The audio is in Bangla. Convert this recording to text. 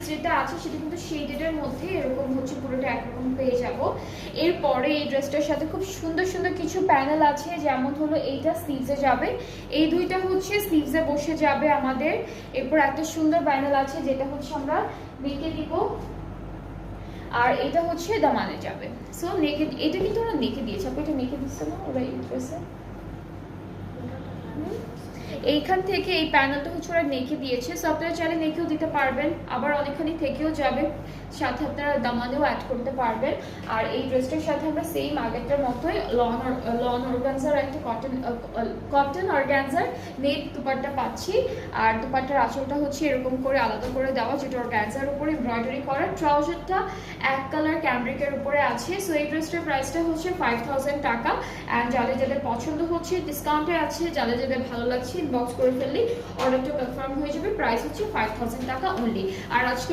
যেটা আছে সেটা কিন্তু শেডেডের মধ্যে এরকম হচ্ছে পুরোটা একরকম পেয়ে যাব। এরপরে এই ড্রেসটার সাথে খুব সুন্দর সুন্দর কিছু প্যানেল আছে, যেমন হলো এইটা স্লিভসে যাবে, এই দুইটা হচ্ছে স্লিভসে বসে যাবে আমাদের। এরপর একটা সুন্দর প্যানেল আছে যেটা হচ্ছে আমরা নেকে দিব, আর এটা হচ্ছে দামানে যাবে। সো নেকে, এটা কিন্তু ওরা নেকে দিয়েছে, আপু এটা নেকে দিচ্ছে না ওরা এই ড্রেসে। এইখান থেকে এই প্যানেলটা হচ্ছে ওরা নেকে দিয়েছে, সো আপনারা চাইলে নেকেও দিতে পারবেন, আবার অনেকখানি থেকেও যাবে, সাথে আপনারা দামানেও অ্যাড করতে পারবেন। আর এই ড্রেসটার সাথে আমরা সেম আগেরটার মতোই লন অর্গানজার একটা কটন অর্গানজার নেট দুপাট্টা পাচ্ছি। আর দুপাট্টার আঁচলটা হচ্ছে এরকম করে আলাদা করে দেওয়া, যেটা অর্গানজার উপরে এমব্রয়ডারি করা। ট্রাউজারটা এক কালার ক্যামব্রিকের উপরে আছে। সো এই ড্রেসটার প্রাইসটা হচ্ছে 5000 টাকা। অ্যান্ড যাদের যাদের পছন্দ হচ্ছে ডিসকাউন্টে আছে, যাদের যাদের ভালো লাগছে ইনবক্স করে ফেললেই অর্ডারটা কনফার্ম হয়ে যাবে। প্রাইস হচ্ছে 5000 টাকা অনলি। আর আজকে